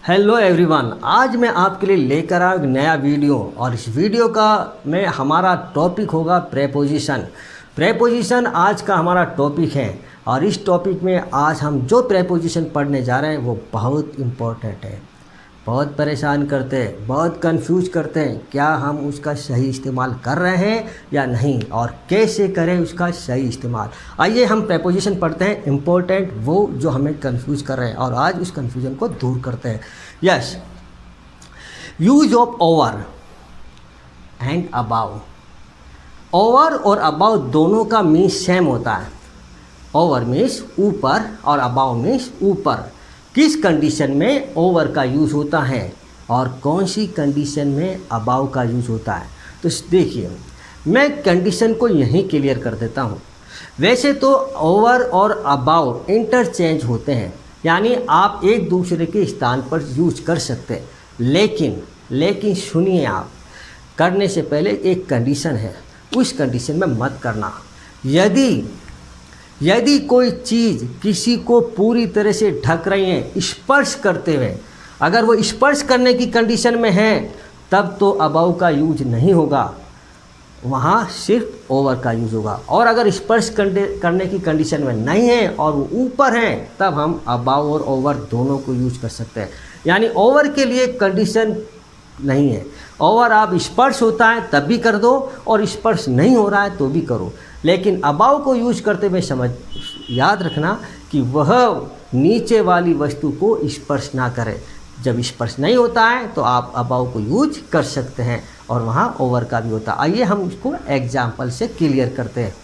Hello everyone, आज मैं आपके लिए लेकर आया एक नया वीडियो और इस वीडियो का में हमारा टॉपिक होगा प्रेपोजिशन। प्रेपोजिशन आज का हमारा टॉपिक है और इस टॉपिक में आज हम जो प्रेपोजिशन पढ़ने जा रहे हैं वो बहुत इम्पोर्टेंट है। बहुत परेशान करते हैं, बहुत कंफ्यूज करते हैं, क्या हम उसका सही इस्तेमाल कर रहे हैं या नहीं और कैसे करें उसका सही इस्तेमाल। आइए हम प्रेपोजिशन पढ़ते हैं, इम्पोर्टेंट वो जो हमें कंफ्यूज कर रहे हैं और आज उस कंफ्यूजन को दूर करते हैं। Yes, use of over and above. Over or above दोनों का मीन्स सेम होता है। ओवर मीन्स ऊपर और अबाव मीन्स ऊपर। किस कंडीशन में ओवर का यूज़ होता है और कौन सी कंडीशन में अबाव का यूज़ होता है, तो देखिए मैं कंडीशन को यहीं क्लियर कर देता हूँ। वैसे तो ओवर और अबाव इंटरचेंज होते हैं, यानी आप एक दूसरे के स्थान पर यूज कर सकते हैं, लेकिन सुनिए, आप करने से पहले एक कंडीशन है, उस कंडीशन में मत करना। यदि कोई चीज़ किसी को पूरी तरह से ढक रही है स्पर्श करते हुए, अगर वो स्पर्श करने की कंडीशन में है तब तो अबाव का यूज नहीं होगा, वहाँ सिर्फ ओवर का यूज होगा। और अगर स्पर्श करने की कंडीशन में नहीं है और वो ऊपर हैं तब हम अबाव और ओवर दोनों को यूज कर सकते हैं। यानी ओवर के लिए कंडीशन नहीं है। ओवर आप स्पर्श होता है तब भी कर दो और स्पर्श नहीं हो रहा है तो भी करो, लेकिन अबाव को यूज करते हुए याद रखना कि वह नीचे वाली वस्तु को स्पर्श ना करे। जब स्पर्श नहीं होता है तो आप अबाव को यूज कर सकते हैं और वहाँ ओवर का भी होता है। आइए हम उसको एग्जाम्पल से क्लियर करते हैं।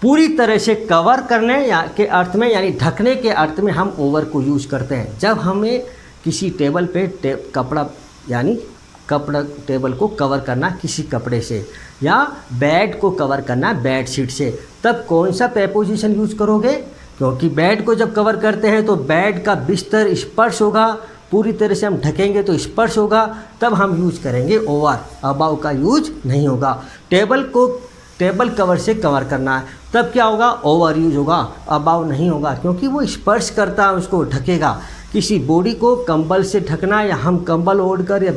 पूरी तरह से कवर करने के अर्थ में, यानी ढकने के अर्थ में हम ओवर को यूज करते हैं। जब हमें किसी टेबल पे कपड़ा टेबल को कवर करना किसी कपड़े से, या बेड को कवर करना बेड शीट से, तब कौन सा प्रेपोजिशन यूज करोगे? क्योंकि बेड को जब कवर करते हैं तो बेड का बिस्तर स्पर्श होगा, पूरी तरह से हम ढकेंगे तो स्पर्श होगा, तब हम यूज करेंगे ओवर, अबाव का यूज नहीं होगा। टेबल कवर से कवर करना है तब क्या होगा? ओवर यूज होगा, अबाव नहीं होगा, क्योंकि वो स्पर्श करता है, उसको ढकेगा। किसी बॉडी को कंबल से ढकना, या हम कंबल ओढ़कर या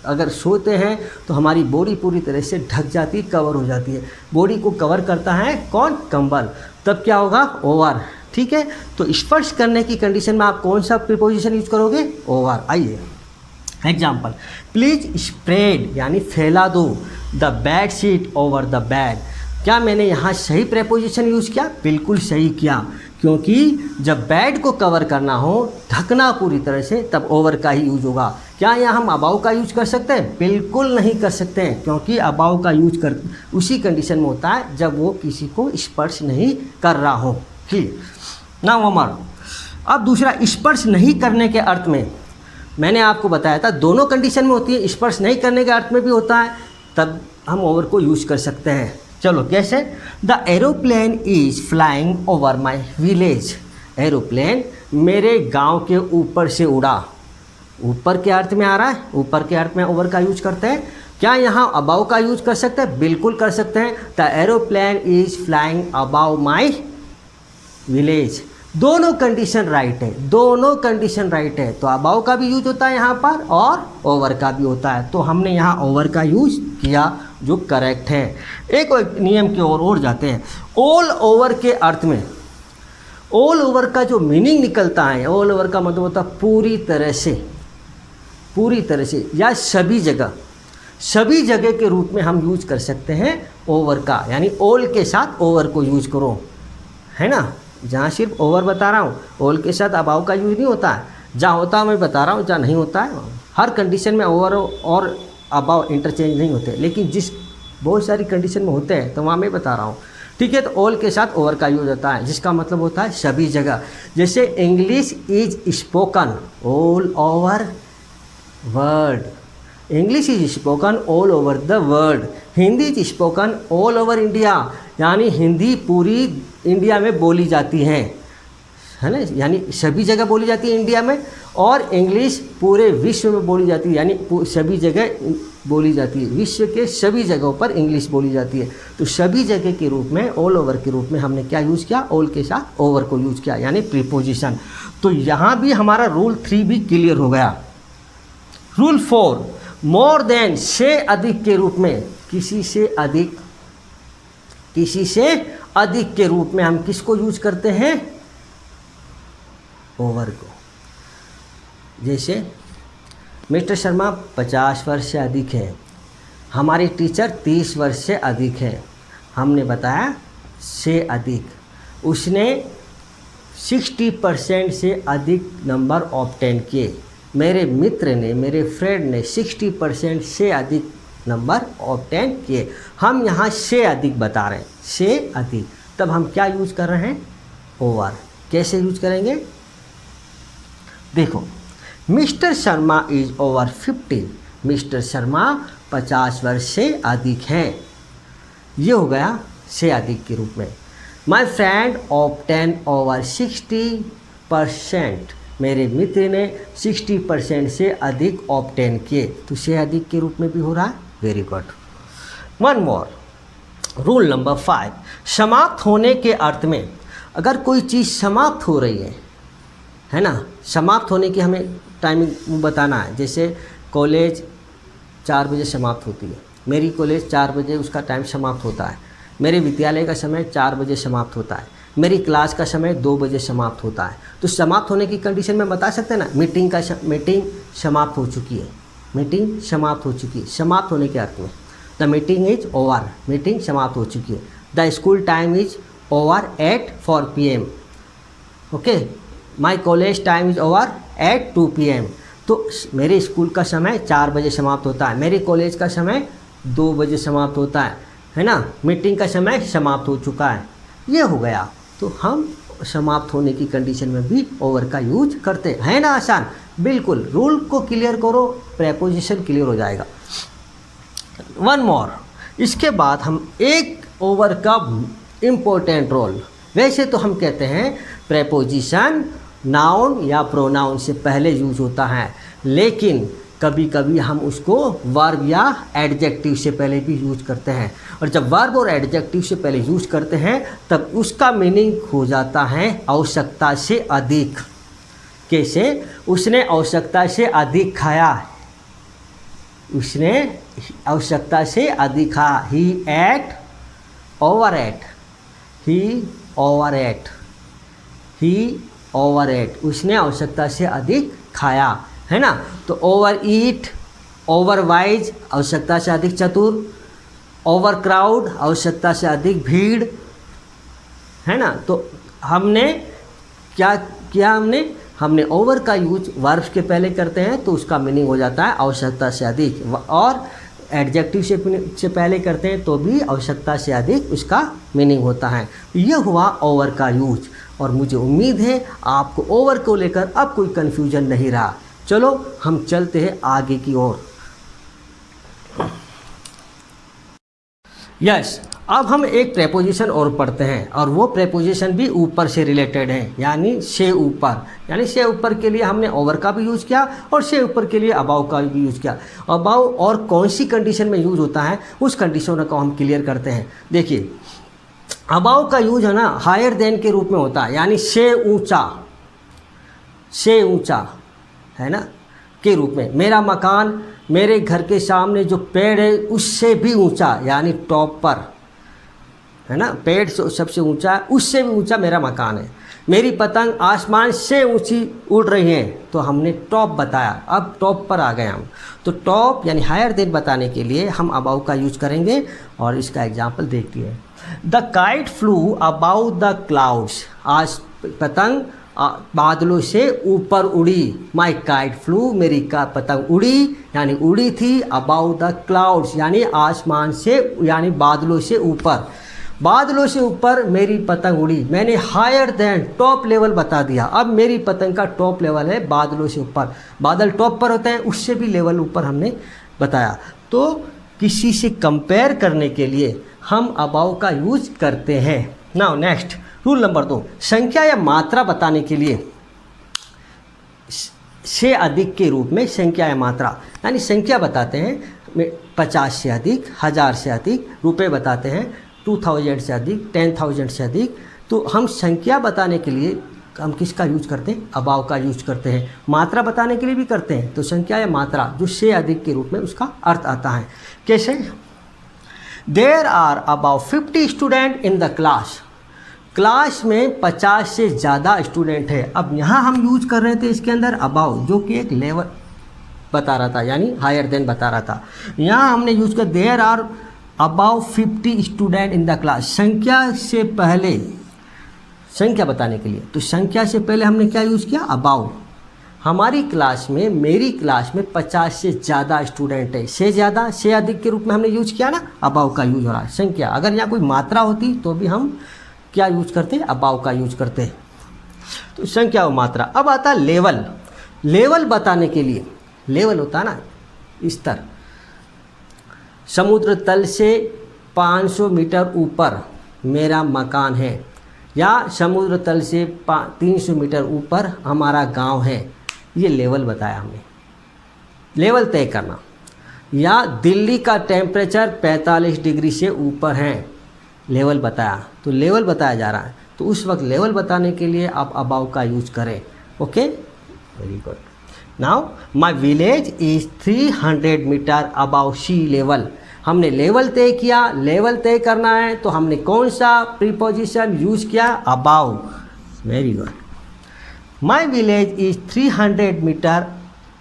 अगर सोते हैं तो हमारी बॉडी पूरी तरह से ढक जाती है, कवर हो जाती है। बॉडी को कवर करता है कौन? कंबल। तब क्या होगा? ओवर। ठीक है, तो स्पर्श करने की कंडीशन में आप कौन सा प्रीपोजिशन यूज करोगे? ओवर। आइए एग्जाम्पल, प्लीज स्प्रेड यानी फैला दो the bed sheet over the bed. क्या मैंने यहाँ सही प्रेपोजिशन यूज किया? बिल्कुल सही किया, क्योंकि जब बेड को कवर करना हो, ढकना पूरी तरह से, तब ओवर का ही यूज होगा। क्या यहाँ हम अबाव का यूज कर सकते हैं? बिल्कुल नहीं कर सकते हैं, क्योंकि अबाव का यूज उसी कंडीशन में होता है जब वो किसी को स्पर्श नहीं कर रहा हो। क्लियर ना उमर? अब दूसरा, स्पर्श नहीं करने के अर्थ में मैंने आपको बताया था दोनों कंडीशन में होती है, स्पर्श नहीं करने के अर्थ में भी होता है, तब हम ओवर को यूज कर सकते हैं। चलो कैसे? The aeroplane is flying over my village. Aeroplane मेरे गांव के ऊपर से उड़ा। ऊपर के अर्थ में आ रहा है, ऊपर के अर्थ में ओवर का यूज करते हैं। क्या यहाँ अबाव का यूज कर सकते हैं? बिल्कुल कर सकते हैं। The aeroplane is flying above my village. दोनों कंडीशन राइट है, दोनों कंडीशन राइट है। तो अबाव का भी यूज होता है यहाँ पर और ओवर का भी होता है, तो हमने यहाँ ओवर का यूज किया जो करेक्ट है। एक नियम की ओर जाते हैं। ऑल ओवर के अर्थ में, ऑल ओवर का जो मीनिंग निकलता है, ऑल ओवर का मतलब होता है पूरी तरह से या सभी जगह के रूप में हम यूज कर सकते हैं ओवर का। यानी ऑल के साथ ओवर को यूज करो, है ना। जहाँ सिर्फ ओवर बता रहा हूँ, ऑल के साथ अबाव का यूज नहीं होता है। जहाँ होता है मैं बता रहा हूँ, जहाँ नहीं होता है। हर कंडीशन में ओवर और अबाव इंटरचेंज नहीं होते, लेकिन जिस बहुत सारी कंडीशन में होते हैं तो वहाँ मैं बता रहा हूँ। ठीक है, तो ऑल के साथ ओवर का यूज होता है, जिसका मतलब होता है सभी जगह। जैसे English is spoken all over world. English is spoken all over the world. Hindi is spoken all over India, यानी हिंदी पूरी इंडिया में बोली जाती है। है ना, यानी सभी जगह बोली जाती है इंडिया में, और इंग्लिश पूरे विश्व में बोली जाती है, यानी सभी जगह बोली जाती है, विश्व के सभी जगहों पर इंग्लिश बोली जाती है। तो सभी जगह के रूप में, ऑल ओवर के रूप में हमने क्या यूज़ किया, ऑल के साथ ओवर को यूज़ किया, यानी प्रीपोजिशन। तो यहाँ भी हमारा रूल 3 भी क्लियर हो गया। रूल 4, मोर देन से अधिक के रूप में, किसी से अधिक, किसी से अधिक के रूप में हम किसको यूज करते हैं, ओवर को। जैसे मिस्टर शर्मा 50 वर्ष से अधिक है, हमारी टीचर 30 वर्ष से अधिक है। हमने बताया से अधिक, उसने 60% से अधिक नंबर ऑब्टेन किए, मेरे मित्र ने, मेरे फ्रेंड ने 60% से अधिक नंबर ऑब्टेन किए। हम यहाँ से अधिक बता रहे हैं, से अधिक, तब हम क्या यूज कर रहे हैं, ओवर। कैसे यूज करेंगे, देखो, mister Sharma is over 50, mister Sharma 50 वर्ष से अधिक हैं, ये हो गया से अधिक के रूप में। माई फ्रेंड ऑब्टेन ओवर 60%, मेरे मित्र ने 60% से अधिक ऑब्टेन किए, तो से अधिक के रूप में भी हो रहा है। Very good. One more, rule number 5, समाप्त होने के अर्थ में, अगर कोई चीज़ समाप्त हो रही है ना, समाप्त होने की हमें टाइमिंग बताना है। जैसे कॉलेज 4 बजे समाप्त होती है, मेरी कॉलेज 4 बजे उसका टाइम समाप्त होता है, मेरे विद्यालय का समय 4 बजे समाप्त होता है, मेरी क्लास का समय 2 बजे समाप्त होता है। तो समाप्त होने की कंडीशन में बता सकते हैं ना, मीटिंग समाप्त हो चुकी है, मीटिंग समाप्त हो चुकी है, समाप्त होने के अर्थ में। The meeting is over, meeting समाप्त हो चुकी है। The school time is over at 4 PM, okay. My college time is over at 2 PM। तो मेरे स्कूल का समय 4 बजे समाप्त होता है, मेरे कॉलेज का समय 2 बजे समाप्त होता है ना। मीटिंग का समय समाप्त हो चुका है, ये हो गया। तो हम समाप्त होने की कंडीशन में भी ओवर का यूज करते हैं, है ना आसान। बिल्कुल, रूल को क्लियर करो, प्रेपोजिशन क्लियर हो जाएगा। वन मोर, इसके बाद हम एक ओवर का इम्पोर्टेंट रोल, वैसे तो हम कहते हैं प्रेपोजिशन नाउन या प्रोनाउन से पहले यूज होता है, लेकिन कभी कभी हम उसको वर्ब या एडजेक्टिव से पहले भी यूज करते हैं। और जब वर्ब और एडजेक्टिव से पहले यूज करते हैं तब उसका मीनिंग हो जाता है आवश्यकता से अधिक। कैसे, उसने आवश्यकता से अधिक खाया, उसने आवश्यकता से अधिक खाया, ही एट ओवर एट, ही ओवर एट, ही ओवर एट, उसने आवश्यकता से अधिक खाया, है ना। तो ओवर ईट, ओवर वाइज, आवश्यकता से अधिक चतुर, ओवर क्राउड, आवश्यकता से अधिक भीड़, है ना। तो हमने क्या किया, हमने ओवर का यूज वर्ब्स के पहले करते हैं तो उसका मीनिंग हो जाता है आवश्यकता से अधिक, और एडजेक्टिव से पहले करते हैं तो भी आवश्यकता से अधिक उसका मीनिंग होता है। ये हुआ ओवर का यूज, और मुझे उम्मीद है आपको ओवर को लेकर अब कोई कन्फ्यूजन नहीं रहा। चलो हम चलते हैं आगे की ओर। यस, अब हम एक प्रेपोजिशन और पढ़ते हैं, और वो प्रेपोजिशन भी ऊपर से रिलेटेड है, यानी से ऊपर। यानी से ऊपर के लिए हमने ओवर का भी यूज़ किया और से ऊपर के लिए अबाउ का भी यूज़ किया। अबाउ और कौन सी कंडीशन में यूज़ होता है उस कंडीशन को हम क्लियर करते हैं। देखिए, अबाउ का यूज है ना हायर देन के रूप में होता है, यानी से ऊंचा, से ऊंचा, है ना, के रूप में। मेरा मकान, मेरे घर के सामने जो पेड़ है उससे भी ऊंचा, यानी टॉप पर, है ना, पेड़ सबसे ऊंचा है, उससे भी ऊंचा मेरा मकान है। मेरी पतंग आसमान से ऊंची उड़ रही है, तो हमने टॉप बताया, अब टॉप पर आ गए हम। तो टॉप यानी हायर देन बताने के लिए हम अबाउ का यूज करेंगे, और इसका एग्जाम्पल देखिए। The kite flu about the clouds, आज पतंग बादलों से ऊपर उड़ी। माई काइट फ्लू, मेरी का पतंग उड़ी, यानी उड़ी थी। अबाउ द क्लाउड्स यानी आसमान से, यानी बादलों से ऊपर, बादलों से ऊपर मेरी पतंग उड़ी। मैंने हायर देन, टॉप लेवल बता दिया। अब मेरी पतंग का टॉप लेवल है बादलों से ऊपर। बादल टॉप पर होते हैं, उससे भी लेवल ऊपर हमने बताया। तो किसी से कंपेयर करने के लिए हम अबाउ का यूज करते हैं। नाउ नेक्स्ट, रूल नंबर 2, संख्या या मात्रा बताने के लिए से अधिक के रूप में संख्या या मात्रा, यानी संख्या बताते हैं 50 से अधिक, 1000 से अधिक, रुपए बताते हैं 2000 से अधिक, 10,000 से अधिक। तो हम संख्या बताने के लिए हम किसका यूज करते हैं? अबाव का यूज करते हैं। मात्रा बताने के लिए भी करते हैं। तो संख्या या मात्रा जो से अधिक के रूप में उसका अर्थ आता है। कैसे? There are about 50 student in the class. Class में 50 से ज़्यादा स्टूडेंट है। अब यहाँ हम यूज कर रहे थे इसके अंदर अबाउ, जो कि एक लेवल बता रहा था, यानी हायर देन बता रहा था। यहाँ हमने यूज कर there are about 50 student in the class. संख्या से पहले, संख्या बताने के लिए, तो संख्या से पहले हमने क्या यूज़ किया? अबाउ। हमारी क्लास में, मेरी क्लास में 50 से ज़्यादा स्टूडेंट है। से ज़्यादा, से अधिक के रूप में हमने यूज किया ना, अबाउ का यूज हो रहा है। संख्या, अगर यहाँ कोई मात्रा होती तो भी हम क्या यूज करते हैं? अबाउ का यूज करते हैं। तो संख्या और मात्रा। अब आता है लेवल। लेवल बताने के लिए, लेवल होता है ना स्तर, समुद्र तल से 500 मीटर ऊपर मेरा मकान है, या समुद्र तल से 300 मीटर ऊपर हमारा गांव है। ये लेवल बताया हमने, लेवल तय करना। या दिल्ली का टेम्परेचर 45 डिग्री से ऊपर है, लेवल बताया। तो लेवल बताया जा रहा है, तो उस वक्त लेवल बताने के लिए आप अबाउ का यूज करें। Okay, very good. Now my village is 300 metre above sea level. हमने लेवल तय किया। लेवल तय करना है तो हमने कौन सा प्रीपोजिशन यूज किया? Above. Very good. My village is 300 metre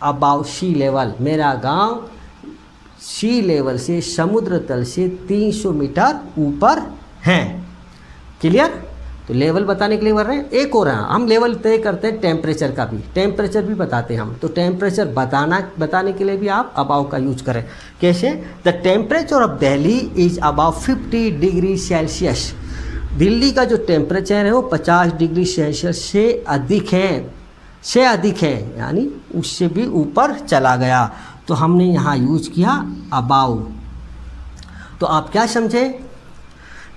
above sea level. मेरा गांव सी लेवल से, समुद्र तल से 300 मीटर ऊपर है। क्लियर? तो लेवल बताने के लिए बोल रहे हैं। एक और है, हम लेवल तय करते हैं टेम्परेचर का भी, टेम्परेचर भी बताते हैं हम। तो टेम्परेचर बताने के लिए भी आप अबाउ का यूज करें। कैसे? The temperature of Delhi is about 50 degree Celsius. Delhi का जो टेम्परेचर है वो 50 डिग्री सेल्सियस से अधिक है, से अधिक है, यानी उससे भी ऊपर चला गया। तो हमने यहाँ यूज किया अबाउ। तो आप क्या समझे?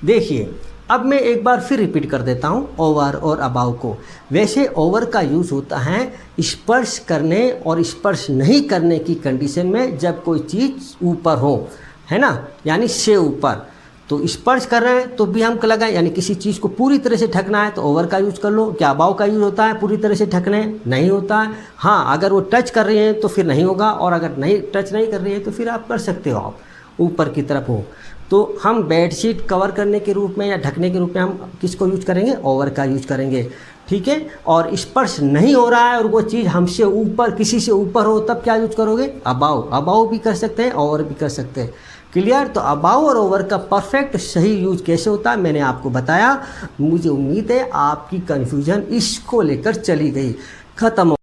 देखिए, अब मैं एक बार फिर रिपीट कर देता हूँ ओवर और अबाउ को। वैसे ओवर का यूज़ होता है स्पर्श करने और स्पर्श नहीं करने की कंडीशन में, जब कोई चीज़ ऊपर हो, है ना, यानी से ऊपर। तो स्पर्श कर रहे हैं तो भी हम लगाएं, यानी किसी चीज़ को पूरी तरह से ढकना है तो ओवर का यूज़ कर लो। क्या अबाउ का यूज़ होता है पूरी तरह से ढकने? नहीं होता है। हाँ, अगर वो टच कर रही हैं तो फिर नहीं होगा, और अगर नहीं टच नहीं कर रही है तो फिर आप कर सकते हो, आप ऊपर की तरफ हो। तो हम बेडशीट कवर करने के रूप में या ढकने के रूप में हम किसको यूज करेंगे? ओवर का यूज करेंगे। ठीक है? और स्पर्श नहीं हो रहा है और वो चीज़ हमसे ऊपर, किसी से ऊपर हो, तब क्या यूज करोगे? अबाउ। अबाउ भी कर सकते हैं, ओवर भी कर सकते हैं। क्लियर? तो अबाउ और ओवर का परफेक्ट सही यूज कैसे होता है मैंने आपको बताया। मुझे उम्मीद है आपकी कन्फ्यूजन इसको लेकर चली गई, खत्म।